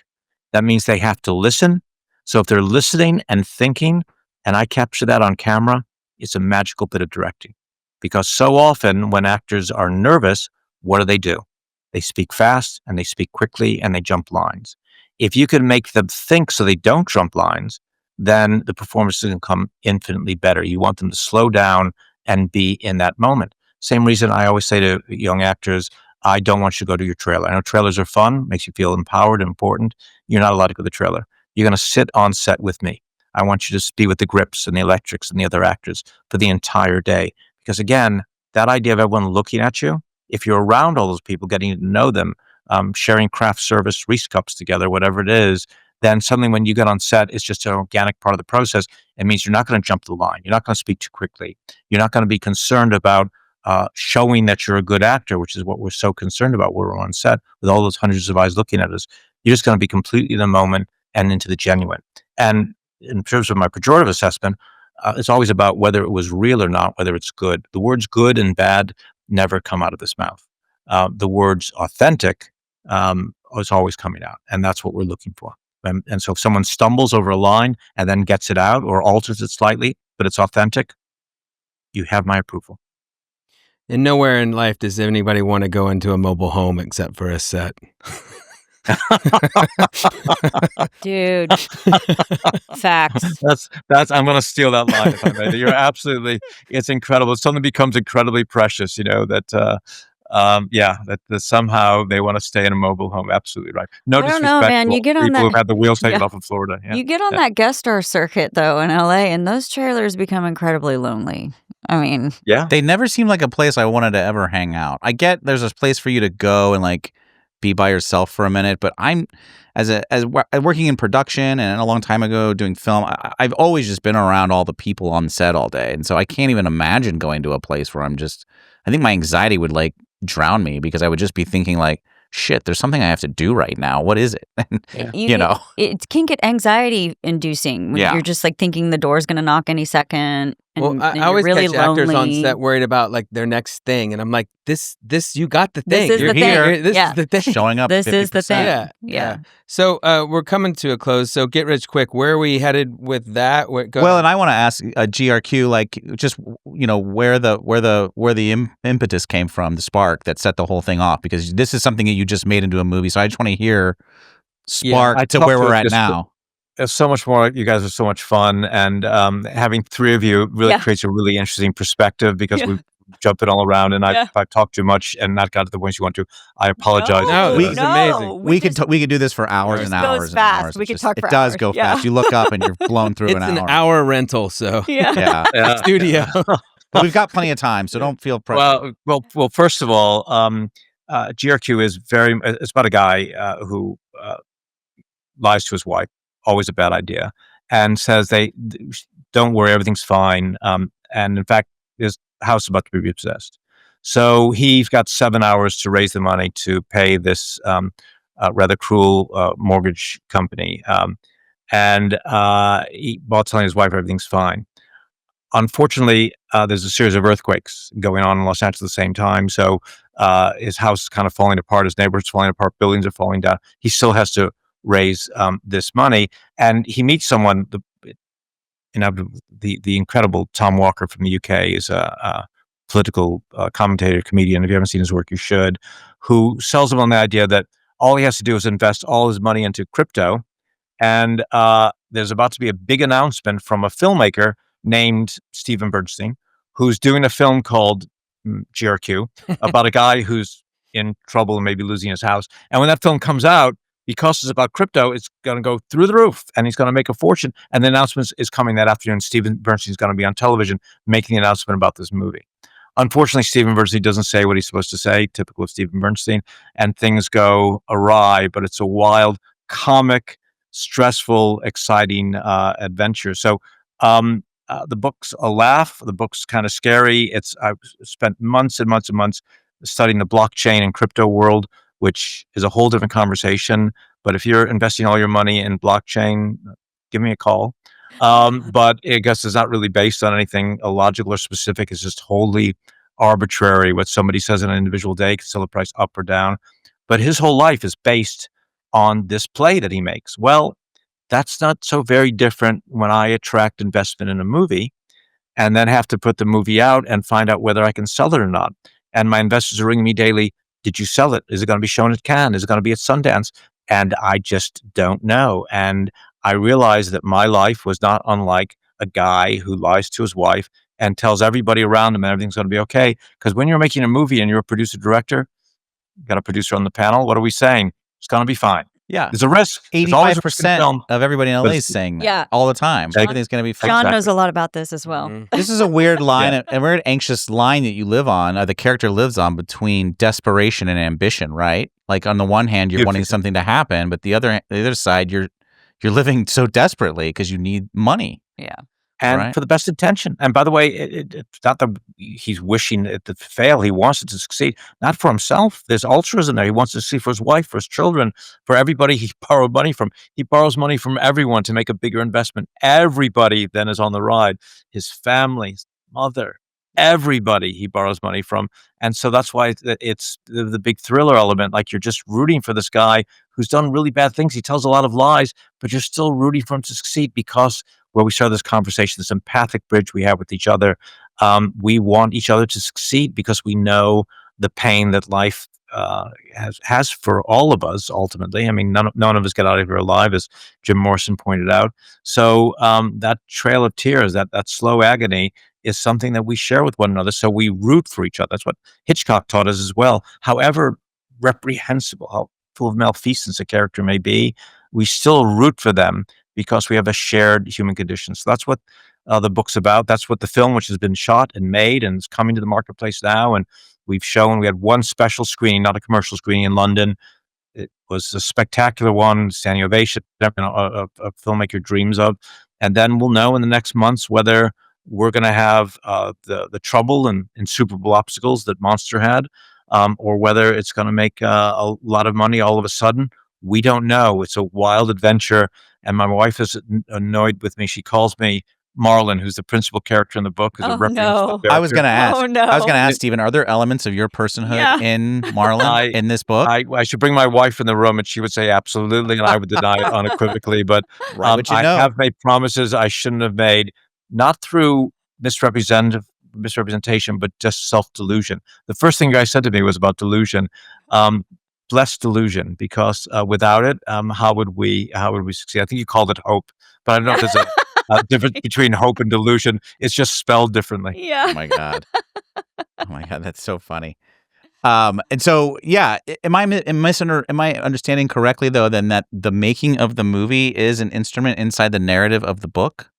that means they have to listen. So if they're listening and thinking, and I capture that on camera, it's a magical bit of directing. Because so often when actors are nervous, what do? They speak fast and they speak quickly and they jump lines. If you can make them think so they don't jump lines, then the performance can come infinitely better. You want them to slow down and be in that moment. Same reason I always say to young actors, I don't want you to go to your trailer. I know trailers are fun, makes you feel empowered and important. You're not allowed to go to the trailer. You're going to sit on set with me. I want you to be with the grips and the electrics and the other actors for the entire day. Because again, that idea of everyone looking at you, if you're around all those people, getting to know them, sharing craft service, Reese cups together, whatever it is, then suddenly when you get on set, it's just an organic part of the process. It means you're not going to jump the line. You're not going to speak too quickly. You're not going to be concerned about showing that you're a good actor, which is what we're so concerned about when we're on set with all those hundreds of eyes looking at us. You're just going to be completely in the moment and into the genuine. And in terms of my pejorative assessment, it's always about whether it was real or not, whether it's good. The words good and bad never come out of this mouth. The words authentic is always coming out, and that's what we're looking for. And so if someone stumbles over a line and then gets it out or alters it slightly, but it's authentic, you have my approval. And nowhere in life does anybody want to go into a mobile home except for a set. Dude. Facts. That's I'm gonna steal that line if I may. You're absolutely, it's incredible. Something becomes incredibly precious, that somehow they want to stay in a mobile home. Absolutely right. No I don't disrespect know, man. to You get on people that. who've had the wheels taken Yeah. off of Florida. Yeah. You get on that guest star circuit though in LA, and those trailers become incredibly lonely. I mean, Yeah. They never seemed like a place I wanted to ever hang out. I get there's a place for you to go and like be by yourself for a minute, but I'm working in production and a long time ago doing film, I've always just been around all the people on set all day, and so I can't even imagine going to a place where I think my anxiety would like drown me because I would just be thinking like, shit, there's something I have to do right now. What is it? it can get anxiety inducing when Yeah. you're just like thinking the door's gonna knock any second. And, Well, and I always you're really catch actors on lonely. set worried about like their next thing, and I'm like, this, you got the This thing. is You're the here. thing. This Yeah. is the thing. Showing up. This is the 50%. thing. Yeah. So we're coming to a close. So get rich quick. Where are we headed with that? Go And I want to ask GRQ, like, just where the impetus came from, the spark that set the whole thing off, because this is something that you just made into a movie. So I just want to hear spark I to talked where to we're it at just- now. There's so much more. You guys are so much fun, and having three of you really creates a really interesting perspective because we've jumping all around, and if I've talked too much and not got to the points you want to, I apologize. No, this is amazing. We could do this for hours and hours. Goes And fast. hours. We could talk for It does hours. go Yeah. fast. You look up and you're blown through It's an hour. an hour rental, so Yeah. Yeah. studio. But we've got plenty of time, so don't feel pressure. Well. First of all, GRQ is it's about a guy who lies to his wife, always a bad idea, and says don't worry, everything's fine. And in fact, his house is about to be repossessed. So he's got 7 hours to raise the money to pay this rather cruel mortgage company. While telling his wife everything's fine. Unfortunately, there's a series of earthquakes going on in Los Angeles at the same time. So his house is kind of falling apart. His neighborhood's falling apart. Buildings are falling down. He still has to raise this money. And he meets someone, the incredible Tom Walker from the UK is a political commentator, comedian. If you haven't seen his work, you should, who sells him on the idea that all he has to do is invest all his money into crypto. And there's about to be a big announcement from a filmmaker named Steven Bernstein, who's doing a film called GRQ about a guy who's in trouble and maybe losing his house. And when that film comes out, because it's about crypto, it's going to go through the roof and he's going to make a fortune. And the announcement is coming that afternoon. Steven Bernstein is going to be on television making the announcement about this movie. Unfortunately, Steven Bernstein doesn't say what he's supposed to say, typical of Steven Bernstein, and things go awry, but it's a wild, comic, stressful, exciting adventure. So the book's a laugh. The book's kind of scary. I've spent months and months and months studying the blockchain and crypto world, which is a whole different conversation. But if you're investing all your money in blockchain, give me a call. But I guess it's not really based on anything illogical or specific. It's just wholly arbitrary. What somebody says on an individual day can sell the price up or down. But his whole life is based on this play that he makes. Well, that's not so very different when I attract investment in a movie and then have to put the movie out and find out whether I can sell it or not. And my investors are ringing me daily. Did you sell it? Is it going to be shown at Cannes? Is it going to be at Sundance? And I just don't know. And I realized that my life was not unlike a guy who lies to his wife and tells everybody around him everything's going to be okay. Because when you're making a movie and you're a producer director, you got a producer on the panel, what are we saying? It's going to be fine. Yeah. There's a risk. There's always a risk in 85% film. of everybody in LA But is it's- saying that Yeah. all the time. John- Everything's going to be fine. John Exactly. knows a lot about this as well. Mhm. This is a weird line, a very anxious line that you live on, or the character lives on, between desperation and ambition, right? Like on the one hand, you're Beautiful. wanting something to happen, but the other side, you're living so desperately because you need money. Yeah. and Right. for the best intention. And by the way, it's not that he's wishing it to fail. He wants it to succeed, not for himself. There's altruism there. He wants to see for his wife, for his children, for everybody he borrowed money from. He borrows money from everyone to make a bigger investment. Everybody then is on the ride. His family, his mother, everybody he borrows money from. And so that's why it's the big thriller element. Like you're just rooting for this guy who's done really bad things. He tells a lot of lies, but you're still rooting for him to succeed because where we start this conversation, this empathic bridge we have with each other. We want each other to succeed because we know the pain that life has for all of us. Ultimately, I mean, none of us get out of here alive, as Jim Morrison pointed out. So that trail of tears, that slow agony, is something that we share with one another. So we root for each other. That's what Hitchcock taught us as well. However reprehensible, how full of malfeasance a character may be, we still root for them because we have a shared human condition. So that's what the book's about. That's what the film, which has been shot and made and is coming to the marketplace now. And we had one special screening, not a commercial screening in London. It was a spectacular one, standing ovation, a filmmaker dreams of. And then we'll know in the next months whether we're going to have the trouble and insuperable obstacles that Monster had, or whether it's going to make a lot of money all of a sudden. We don't know. It's a wild adventure. And my wife is annoyed with me. She calls me Marlon, who's the principal character in the book. Who's Oh, a reprehensible no. I was going to ask. Oh, no. I was going to ask, Steven, are there elements of your personhood Yeah. in Marlon in this book? I should bring my wife in the room, and she would say absolutely, and I would deny it unequivocally. But Right, but you I know. have made promises I shouldn't have made, not through misrepresentation, but just self-delusion. The first thing you guys said to me was about delusion. Bless delusion, because without it, how would we succeed? I think you called it hope, but I don't know if there's a difference between hope and delusion. It's just spelled differently. Yeah. Oh my God. Oh my God, that's so funny. And so, yeah, am I understanding correctly though, then, that the making of the movie is an instrument inside the narrative of the book?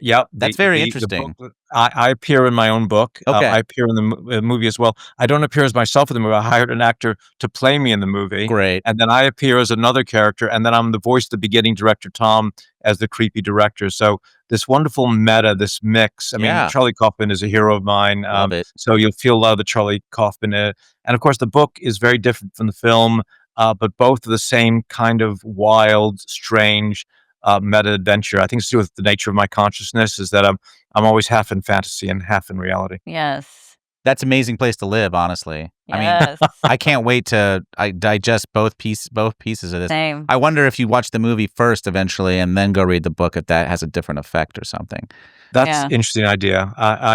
Yeah, That's very the interesting. book, I appear in my own book. Okay. I appear in the movie as well. I don't appear as myself in the movie. I hired an actor to play me in the movie. Great. And then I appear as another character, and then I'm the voice of the beginning director, Tom, as the creepy director. So this wonderful meta, this mix. I mean, Yeah. Charlie Kaufman is a hero of mine. Love it. So you'll feel a lot of the Charlie Kaufman. And of course, the book is very different from the film, but both are the same kind of wild, strange, meta adventure. I think it's to do with the nature of my consciousness, is that I'm always half in fantasy and half in reality. Yes. That's an amazing place to live, honestly. I mean, Yes. I can't wait to digest both pieces of this. Same. I wonder if you watch the movie first eventually and then go read the book, if that has a different effect or something. That's Yeah. an interesting idea.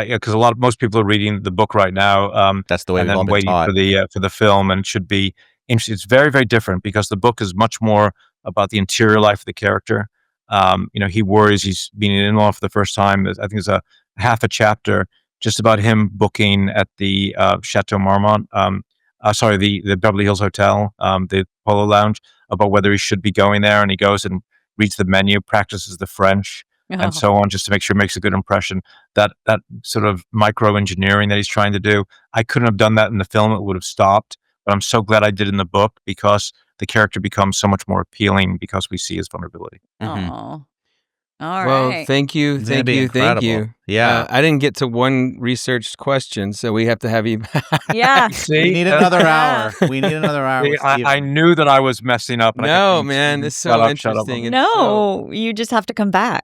Because most people are reading the book right now. That's the way and we've all then been waiting taught. for the film, and it should be interesting. It's very, very different because the book is much more about the interior life of the character. He worries he's being an in-law for the first time. I think there's a half a chapter just about him booking at the Chateau Marmont. The Beverly Hills Hotel, the Polo Lounge, about whether he should be going there, and he goes and reads the menu, practices the French, and so on, just to make sure it makes a good impression. That sort of micro engineering that he's trying to do, I couldn't have done that in the film; it would have stopped. But I'm so glad I did in the book, because the character becomes so much more appealing because we see his vulnerability. Mhm. Oh. All Well, right. thank you, It's gonna thank be you, thank incredible. you. Yeah. I didn't get to one researched question, so we have to have you. Yeah. See, We need another Yeah. hour. We need another hour. with I Steven. knew that I was messing up. And I kept No, saying, man, "Steven, it's so shut up, interesting. It's No, you just have to come back.